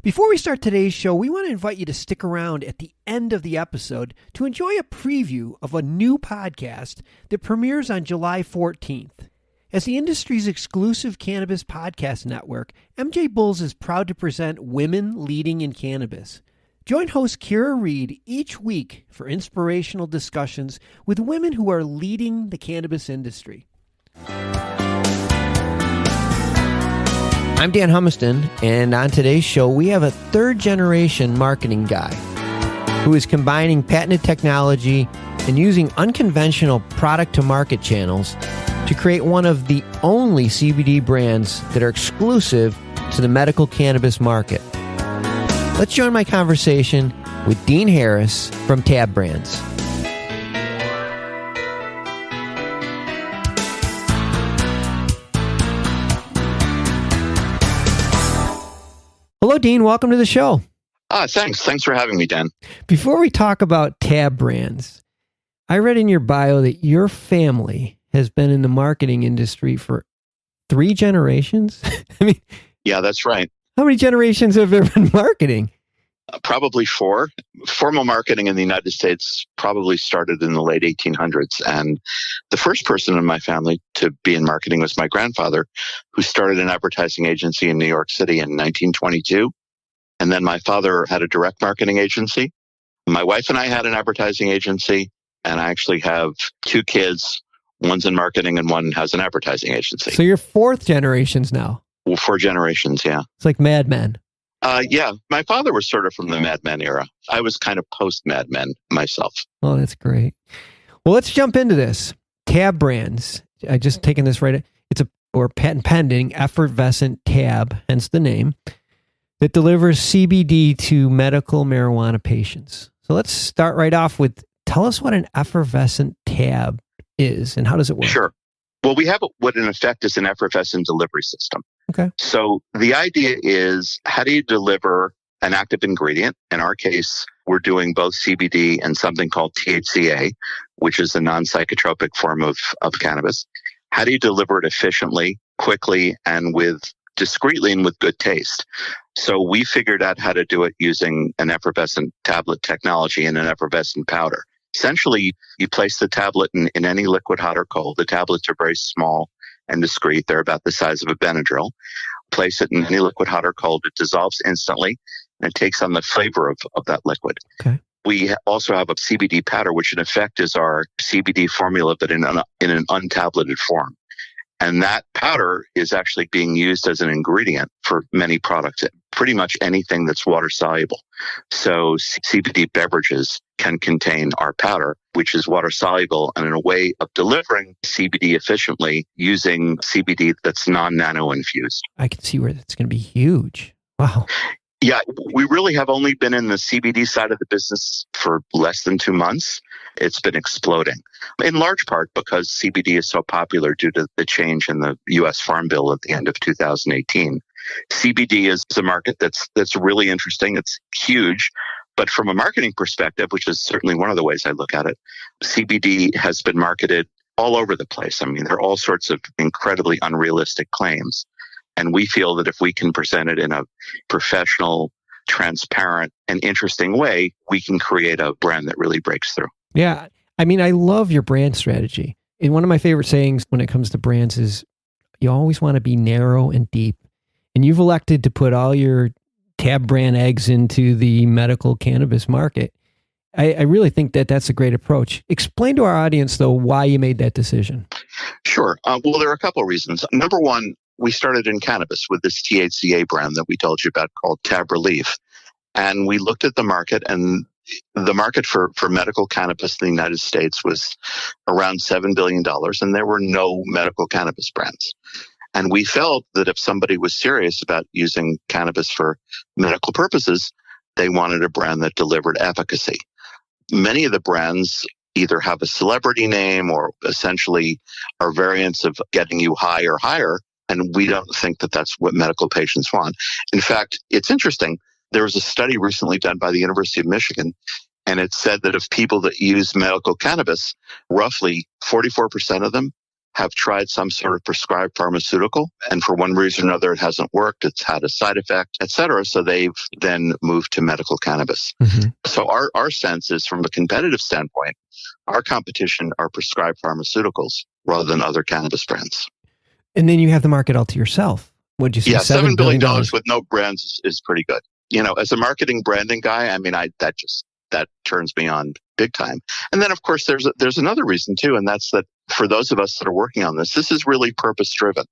Before we start today's show, we want to invite you to stick around at the end of the episode to enjoy a preview of a new podcast that premieres on July 14th. As the industry's exclusive cannabis podcast network, MJBulls is proud to present Women Leading in Cannabis. Join host Kira Reed each week for inspirational discussions with women who are leading the cannabis industry. I'm Dan Humiston, and on today's show, we have a third-generation marketing guy who is combining patented technology and using unconventional product-to-market channels to create one of the only CBD brands that are exclusive to the medical cannabis market. Let's join my conversation with Dean Harris from TabBrands. Hello, Dean. Welcome to the show. Thanks. Thanks for having me, Dan. Before we talk about TabBrands, I read in your bio that your family has been in the marketing industry for 3 generations. Yeah, that's right. How many generations have there been marketing? Probably 4. Formal marketing in the United States probably started in the late 1800s. And the first person in my family to be in marketing was my grandfather, who started an advertising agency in New York City in 1922. And then my father had a direct marketing agency. My wife and I had an advertising agency. And I actually have 2 kids. One's in marketing and one has an advertising agency. So you're 4th generations now. Well, 4 generations, yeah. It's like Mad Men. Yeah, my father was sort of from the Mad Men era. I was kind of post-Mad Men myself. Oh, that's great. Well, let's jump into this. TabBrands. I just taken this right. It's a patent pending effervescent tab, hence the name, that delivers CBD to medical marijuana patients. So let's start right off with, tell us what an effervescent tab is and how does it work? Sure. Well, we have what in effect is an effervescent delivery system. Okay. So the idea is, how do you deliver an active ingredient? In our case, we're doing both CBD and something called THCA, which is a non-psychotropic form of cannabis. How do you deliver it efficiently, quickly, and discreetly and with good taste? So we figured out how to do it using an effervescent tablet technology and an effervescent powder. Essentially, you place the tablet in any liquid, hot or cold. The tablets are very small and discreet. They're about the size of a Benadryl. Place it in any liquid, hot or cold. It dissolves instantly, and it takes on the flavor of that liquid. Okay. We also have a CBD powder, which in effect is our CBD formula, but in an untableted form. And that powder is actually being used as an ingredient for many products, pretty much anything that's water soluble. So CBD beverages can contain our powder, which is water soluble, and in a way of delivering CBD efficiently using CBD that's non-nano infused. I can see where that's going to be huge. Wow. Yeah, we really have only been in the CBD side of the business for less than 2 months. It's been exploding, in large part because CBD is so popular due to the change in the U.S. Farm Bill at the end of 2018. CBD is a market that's really interesting. It's huge. But from a marketing perspective, which is certainly one of the ways I look at it, CBD has been marketed all over the place. I mean, there are all sorts of incredibly unrealistic claims. And we feel that if we can present it in a professional, transparent, and interesting way, we can create a brand that really breaks through. Yeah. I mean, I love your brand strategy. And one of my favorite sayings when it comes to brands is you always want to be narrow and deep. And you've elected to put all your TabBrand eggs into the medical cannabis market. I really think that that's a great approach. Explain to our audience, though, why you made that decision. Sure. Well, there are a couple of reasons. Number one, we started in cannabis with this THCA brand that we told you about called Tab Relief. And we looked at the market, and the market for medical cannabis in the United States was around $7 billion, and there were no medical cannabis brands. And we felt that if somebody was serious about using cannabis for medical purposes, they wanted a brand that delivered efficacy. Many of the brands either have a celebrity name or essentially are variants of getting you high or higher. And we don't think that that's what medical patients want. In fact, it's interesting. There was a study recently done by the University of Michigan, and it said that of people that use medical cannabis, roughly 44% of them have tried some sort of prescribed pharmaceutical, and for one reason or another, it hasn't worked. It's had a side effect, et cetera. So they've then moved to medical cannabis. Mm-hmm. So our sense is, from a competitive standpoint, our competition are prescribed pharmaceuticals rather than other cannabis brands. And then you have the market all to yourself. What'd you say? Yeah, $7 billion dollars with no brands is pretty good. You know, as a marketing branding guy, I mean, that turns me on big time. And then, of course, there's another reason too, and that's that for those of us that are working on this is really purpose driven.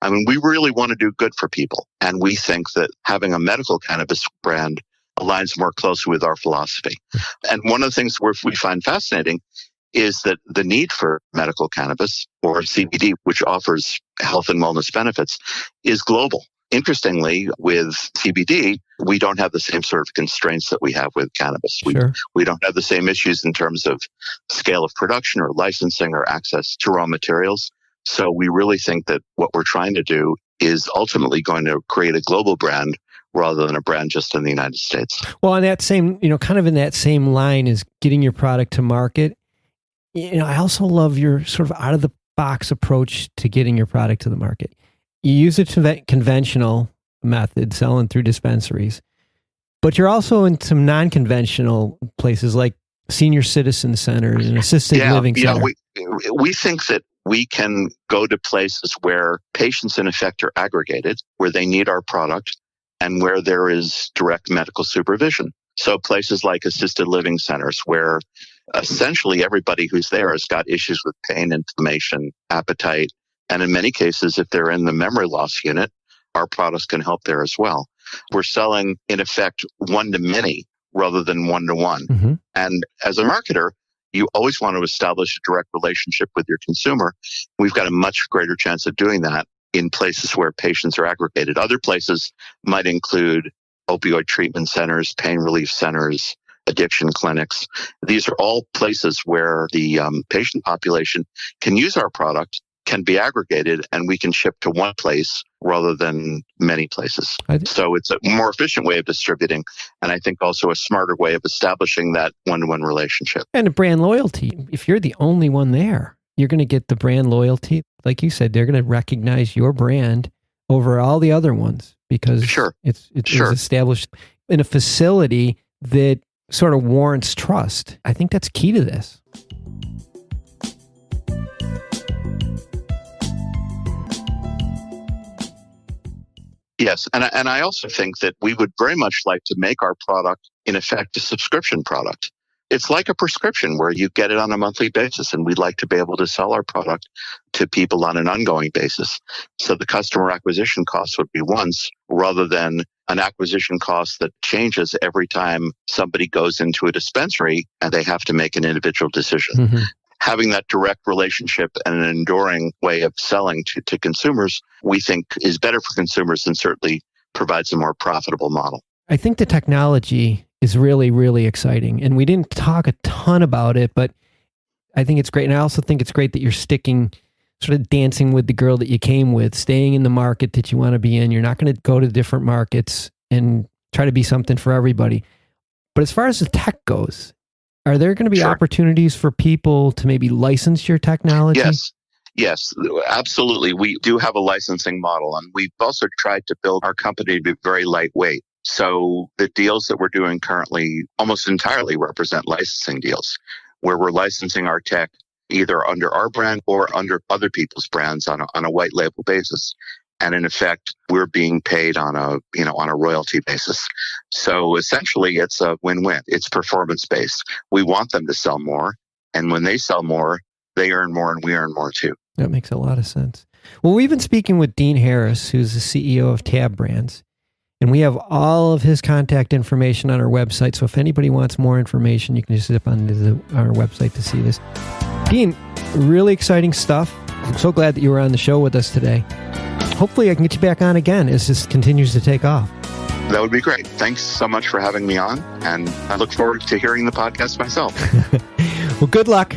I mean, we really want to do good for people, and we think that having a medical cannabis brand aligns more closely with our philosophy. And one of the things we find fascinating is that the need for medical cannabis, or CBD, which offers health and wellness benefits, is global. Interestingly, with CBD, we don't have the same sort of constraints that we have with cannabis. Sure. We don't have the same issues in terms of scale of production or licensing or access to raw materials. So we really think that what we're trying to do is ultimately going to create a global brand rather than a brand just in the United States. Well, on that same, kind of in that same line is getting your product to market. I also love your sort of out of the box approach to getting your product to the market. You use a conventional method, selling through dispensaries, but you're also in some non-conventional places like senior citizen centers and assisted living centers. We think that we can go to places where patients in effect are aggregated, where they need our product, and where there is direct medical supervision. So places like assisted living centers, where essentially everybody who's there has got issues with pain, inflammation, appetite, and in many cases, if they're in the memory loss unit, our products can help there as well. We're selling, in effect, one-to-many rather than one-to-one. Mm-hmm. And as a marketer, you always want to establish a direct relationship with your consumer. We've got a much greater chance of doing that in places where patients are aggregated. Other places might include opioid treatment centers, pain relief centers, addiction clinics. These are all places where the patient population can use our product, can be aggregated, and we can ship to one place rather than many places. So it's a more efficient way of distributing, and I think also a smarter way of establishing that one-to-one relationship. And a brand loyalty. If you're the only one there, you're going to get the brand loyalty. Like you said, they're going to recognize your brand over all the other ones because it's established in a facility that sort of warrants trust. I think that's key to this. Yes, and I also think that we would very much like to make our product, in effect, a subscription product. It's like a prescription where you get it on a monthly basis, and we'd like to be able to sell our product to people on an ongoing basis. So the customer acquisition cost would be once, rather than an acquisition cost that changes every time somebody goes into a dispensary and they have to make an individual decision. Mm-hmm. Having that direct relationship and an enduring way of selling to consumers, we think is better for consumers and certainly provides a more profitable model. I think the technology is really, really exciting. And we didn't talk a ton about it, but I think it's great. And I also think it's great that you're sort of dancing with the girl that you came with, staying in the market that you want to be in. You're not going to go to different markets and try to be something for everybody. But as far as the tech goes, are there going to be opportunities for people to maybe license your technology? Yes, absolutely. We do have a licensing model, and we've also tried to build our company to be very lightweight. So the deals that we're doing currently almost entirely represent licensing deals, where we're licensing our tech either under our brand or under other people's brands on a white label basis. And in effect, we're being paid on a royalty basis. So essentially, it's a win-win. It's performance-based. We want them to sell more. And when they sell more, they earn more and we earn more too. That makes a lot of sense. Well, we've been speaking with Dean Harris, who's the CEO of TabBrands. And we have all of his contact information on our website. So if anybody wants more information, you can just zip onto our website to see this. Dean, really exciting stuff. I'm so glad that you were on the show with us today. Hopefully I can get you back on again as this continues to take off. That would be great. Thanks so much for having me on. And I look forward to hearing the podcast myself. Well, good luck.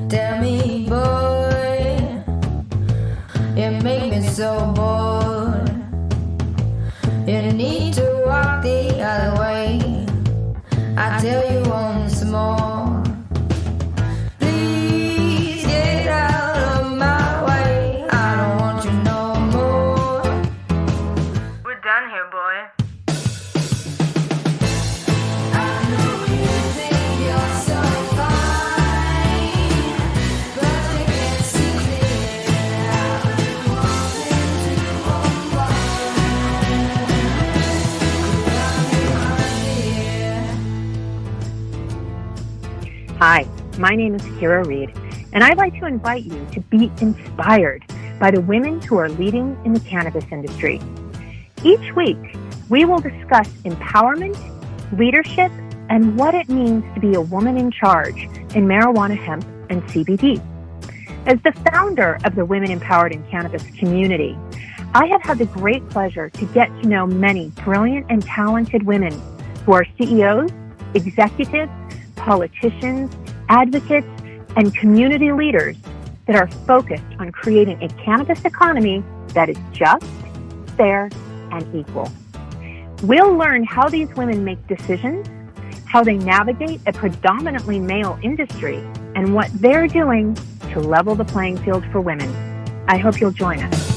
Tell me, boy, boy. Hi, my name is Kira Reed, and I'd like to invite you to be inspired by the women who are leading in the cannabis industry. Each week, we will discuss empowerment, leadership, and what it means to be a woman in charge in marijuana, hemp, and CBD. As the founder of the Women Empowered in Cannabis community, I have had the great pleasure to get to know many brilliant and talented women who are CEOs, executives, politicians, advocates, and community leaders that are focused on creating a cannabis economy that is just, fair, and equal. We'll learn how these women make decisions, how they navigate a predominantly male industry, and what they're doing to level the playing field for women. I hope you'll join us.